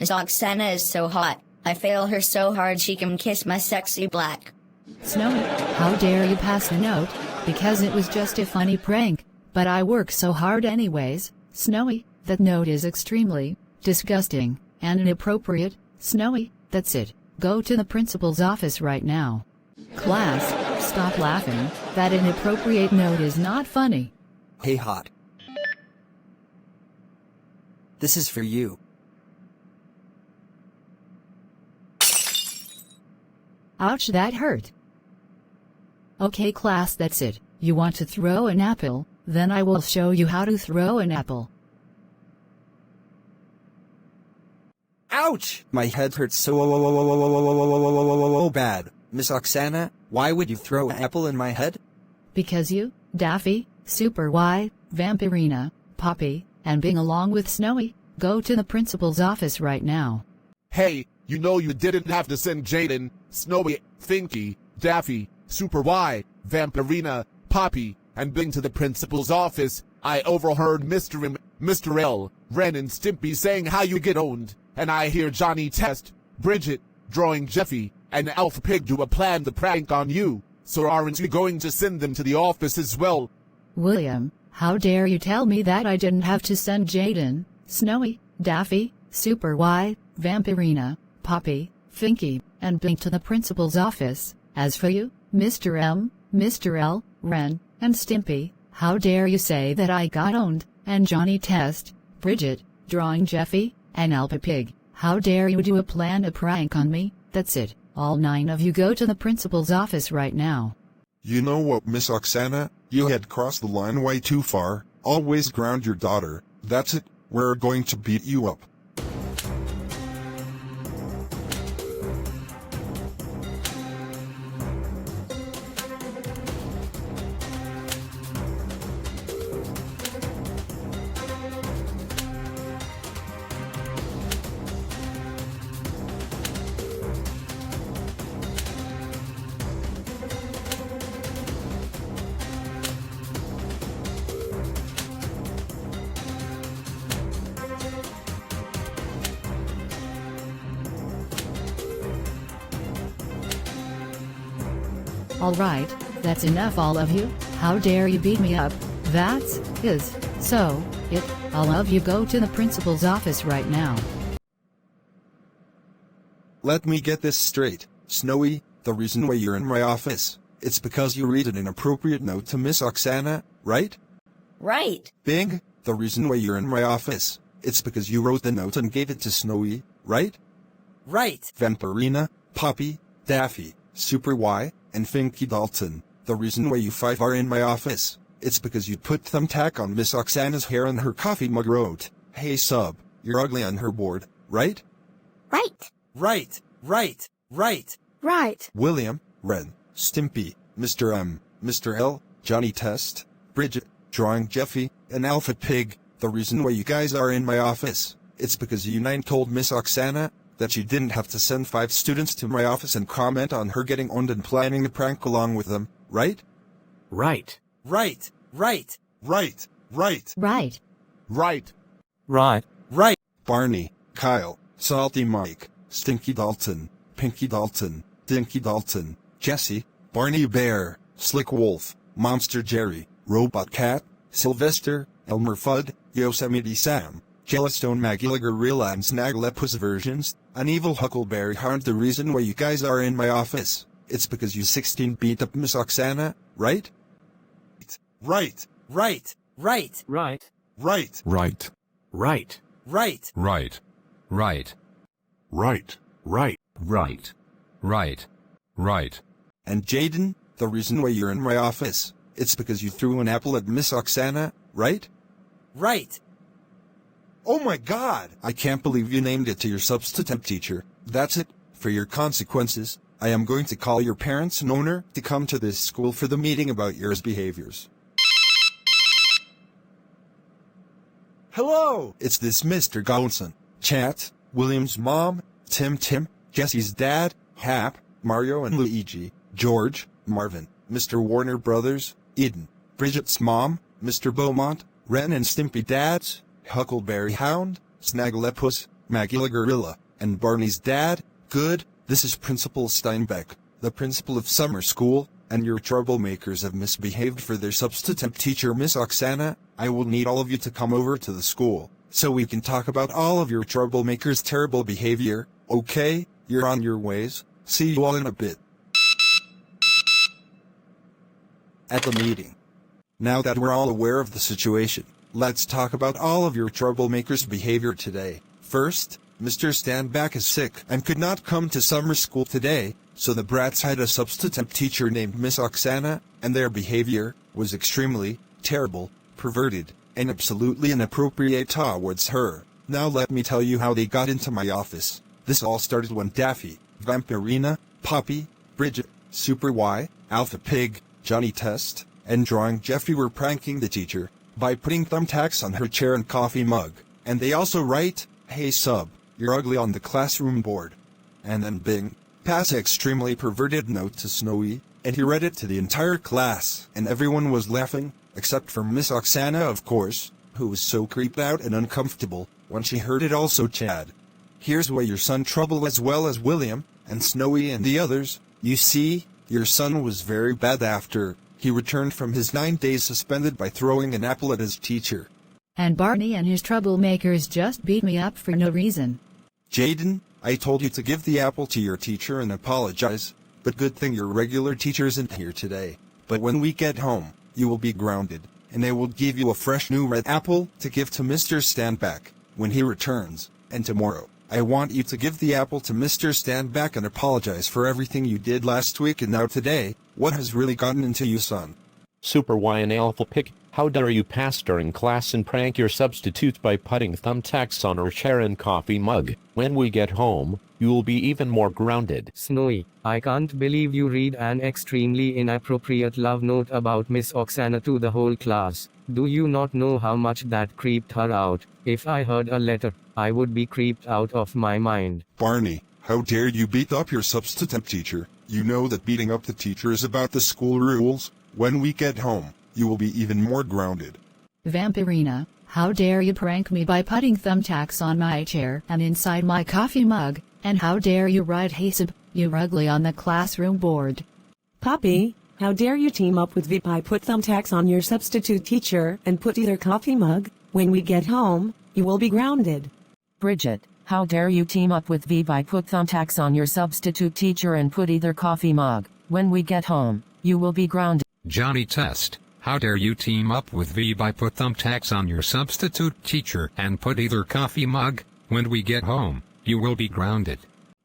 Miss Oksana is so hot. I fail her so hard she can kiss my sexy black. Snowy, how dare you pass the note? Because it was just a funny prank, but I work so hard anyways. Snowy, that note is extremely disgusting and inappropriate. Snowy, that's it. Go to the principal's office right now. Class, stop laughing. That inappropriate note is not funny. Hey Hot. This is for you. Ouch, that hurt. Okay class, that's it. You want to throw an apple? Then I will show you how to throw an apple. Ouch! My head hurts so bad. Miss Oksana, why would you throw an apple in my head? Because you, Daffy, Super Y, Vampirina, Poppy, and Bing along with Snowy, go to the principal's office right now. Hey, you know you didn't have to send Jaden, Snowy, Finky, Daffy, Super Y, Vampirina, Poppy, and Bing to the principal's office. I overheard Mr. M, Mr. L, Ren and Stimpy saying how you get owned, and I hear Johnny Test, Bridget, Drawing Jeffy, and Alpha Pig do a plan to prank on you, so aren't you going to send them to the office as well? William, how dare you tell me that I didn't have to send Jaden, Snowy, Daffy, Super Y, Vampirina, Poppy, Finky, and Bing to the principal's office. As for you, Mr. M, Mr. L, Ren, and Stimpy, how dare you say that I got owned, and Johnny Test, Bridget, Drawing Jeffy, and Alpha Pig, how dare you do a prank on me? That's it. All 9 of you go to the principal's office right now. You know what, Miss Oksana? You had crossed the line way too far. Always ground your daughter. That's it. We're going to beat you up. Alright, that's enough all of you. How dare you beat me up? That's is so it. All of you go to the principal's office right now. Let me get this straight. Snowy, the reason why you're in my office, it's because you read an inappropriate note to Miss Oksana, right? Right. Bing, the reason why you're in my office, it's because you wrote the note and gave it to Snowy, right? Right. Vampirina, Poppy, Daffy, Super Y, and Finky Dalton, the reason why you 5 are in my office, it's because you put thumbtack on Miss Oksana's hair and her coffee mug wrote, "Hey sub, you're ugly" on her board, right? Right. Right. Right. William, Ren, Stimpy, Mr. M, Mr. L, Johnny Test, Bridget, Drawing Jeffy, and Alpha Pig, the reason why you guys are in my office, it's because you 9 told Miss Oksana that you didn't have to send 5 students to my office and comment on her getting owned and planning the prank along with them, right? Right. Right. Barney, Kyle, Salty Mike, Stinky Dalton, Pinky Dalton, Dinky Dalton, Jesse, Barney Bear, Slick Wolf, Monster Jerry, Robot Cat, Sylvester, Elmer Fudd, Yosemite Sam, Jellystone Magilla Gorilla and Snagglepuss versions, an evil Huckleberry Hound. The reason why you guys are in my office, it's because you 16 beat up Miss Oksana, right? Right. Right. And Jaden, the reason why you're in my office, it's because you threw an apple at Miss Oksana, right? Right. Oh my god! I can't believe you named it to your substitute teacher. That's it. For your consequences, I am going to call your parents and owner to come to this school for the meeting about your behaviors. Hello! It's this Mr. Gonson. Chat, William's mom, Tim, Jesse's dad, Hap, Mario and Luigi, George, Marvin, Mr. Warner Brothers, Eden, Bridget's mom, Mr. Beaumont, Ren and Stimpy dads, Huckleberry Hound, Snagglepuss, Magilla Gorilla, and Barney's dad. Good, this is Principal Steinbeck, the principal of summer school, and your troublemakers have misbehaved for their substitute teacher Miss Oksana. I will need all of you to come over to the school, so we can talk about all of your troublemakers' terrible behavior. Okay, you're on your ways. See you all in a bit. At the meeting. Now that we're all aware of the situation, let's talk about all of your troublemakers' behavior today. First, Mr. Steinbeck is sick and could not come to summer school today, so the brats had a substitute teacher named Miss Oksana, and their behavior was extremely terrible, perverted, and absolutely inappropriate towards her. Now let me tell you how they got into my office. This all started when Daffy, Vampirina, Poppy, Bridget, Super Y, Alpha Pig, Johnny Test, and Drawing Jeffrey were pranking the teacher by putting thumbtacks on her chair and coffee mug. And they also write, "Hey sub, you're ugly" on the classroom board. And then Bing pass an extremely perverted note to Snowy, and he read it to the entire class, and everyone was laughing, except for Miss Oksana, of course, who was so creeped out and uncomfortable when she heard it. Also Chad. Here's where your son trouble, as well as William, and Snowy and the others. You see, your son was very bad after he returned from his 9 days suspended by throwing an apple at his teacher. And Barney and his troublemakers just beat me up for no reason. Jaden, I told you to give the apple to your teacher and apologize, but good thing your regular teacher isn't here today. But when we get home, you will be grounded, and I will give you a fresh new red apple to give to Mr. Steinbeck when he returns. And tomorrow, I want you to give the apple to Mr. Steinbeck and apologize for everything you did last week. And now today, what has really gotten into you, son? Super Y and Alpha Pig, how dare you pass during class and prank your substitute by putting thumbtacks on her chair and coffee mug. When we get home, you will be even more grounded. Snowy, I can't believe you read an extremely inappropriate love note about Miss Oksana to the whole class. Do you not know how much that creeped her out? If I heard a letter, I would be creeped out of my mind. Barney, how dare you beat up your substitute teacher? You know that beating up the teacher is about the school rules. When we get home, you will be even more grounded. Vampirina, how dare you prank me by putting thumbtacks on my chair and inside my coffee mug, and how dare you write "Hey sub, you ugly" on the classroom board. Poppy, how dare you team up with Vip by put thumbtacks on your substitute teacher and put either coffee mug. When we get home, you will be grounded. Bridget, how dare you team up with V by put thumbtacks on your substitute teacher and put either coffee mug. When we get home, you will be grounded. Johnny Test, how dare you team up with V by put thumbtacks on your substitute teacher and put either coffee mug. When we get home, you will be grounded.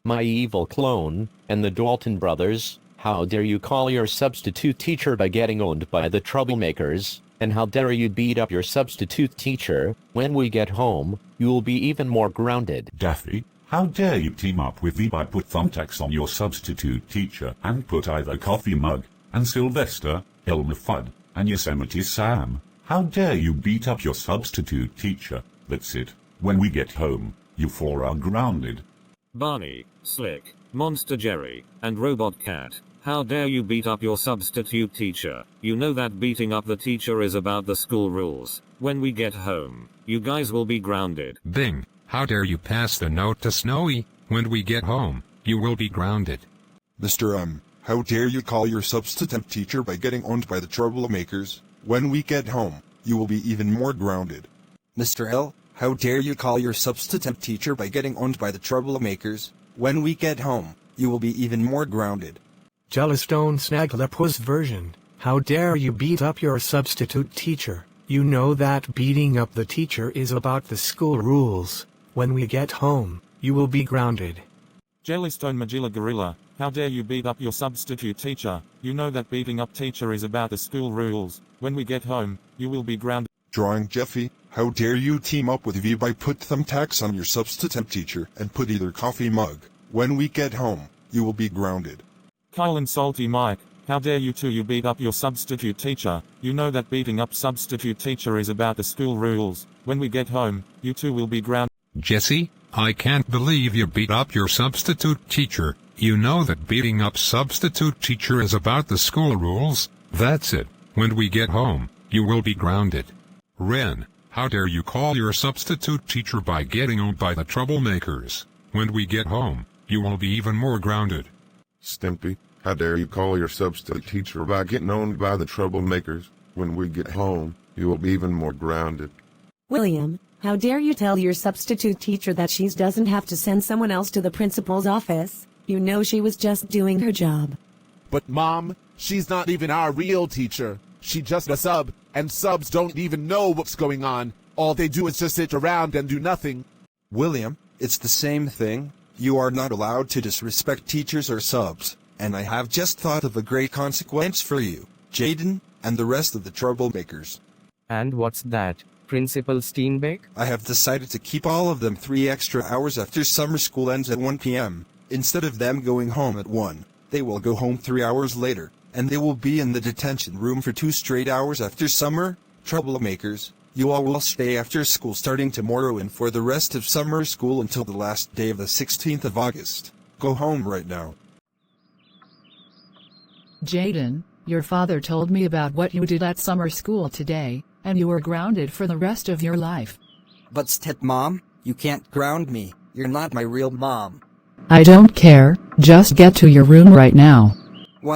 My evil clone, and the Dalton brothers, how dare you call your substitute teacher by getting owned by the troublemakers, and how dare you beat up your substitute teacher. When we get home, you will be even more grounded. Daffy, how dare you team up with V by put thumbtacks on your substitute teacher and put either coffee mug. And Sylvester, Elmer Fudd, and Yosemite Sam, how dare you beat up your substitute teacher. That's it. When we get home, you four are grounded. Barney, Slick, Monster Jerry, and Robot Cat, how dare you beat up your substitute teacher. You know that beating up the teacher is about the school rules. When we get home, you guys will be grounded. Bing, how dare you pass the note to Snowy. When we get home, you will be grounded. Mr. How dare you call your substitute teacher by getting owned by the troublemakers. When we get home, you will be even more grounded. Mr. L, how dare you call your substitute teacher by getting owned by the troublemakers. When we get home, you will be even more grounded. Jellystone Snagglepuss version, how dare you beat up your substitute teacher. You know that beating up the teacher is about the school rules. When we get home, you will be grounded. Jellystone Magilla Gorilla, how dare you beat up your substitute teacher. You know that beating up teacher is about the school rules. When we get home, you will be grounded. Drawing Jeffy, how dare you team up with V by put thumbtacks on your substitute teacher and put either coffee mug. When we get home, you will be grounded. Kyle and Salty Mike, how dare you two beat up your substitute teacher. You know that beating up substitute teacher is about the school rules. When we get home, you two will be grounded. Jesse, I can't believe you beat up your substitute teacher. You know that beating up substitute teacher is about the school rules. That's it. When we get home, you will be grounded. Ren, How dare you call your substitute teacher by getting owned by the troublemakers? When we get home, you will be even more grounded. Stimpy, how dare you call your substitute teacher by getting owned by the troublemakers? When we get home, you will be even more grounded. William, how dare you tell your substitute teacher that she doesn't have to send someone else to the principal's office? You know she was just doing her job. But Mom, she's not even our real teacher. She's just a sub, and subs don't even know what's going on. All they do is just sit around and do nothing. William, it's the same thing. You are not allowed to disrespect teachers or subs, and I have just thought of a great consequence for you, Jaden, and the rest of the troublemakers. And what's that, Principal Steenbeck? I have decided to keep all of them 3 extra hours after summer school ends at 1 p.m. Instead of them going home at 1, they will go home 3 hours later, and they will be in the detention room for 2 straight hours after summer. Troublemakers, you all will stay after school starting tomorrow and for the rest of summer school until the last day of the 16th of August. Go home right now. Jaden, your father told me about what you did at summer school today, and you were grounded for the rest of your life. But stepmom, you can't ground me. You're not my real mom. I don't care, just get to your room right now. Wow.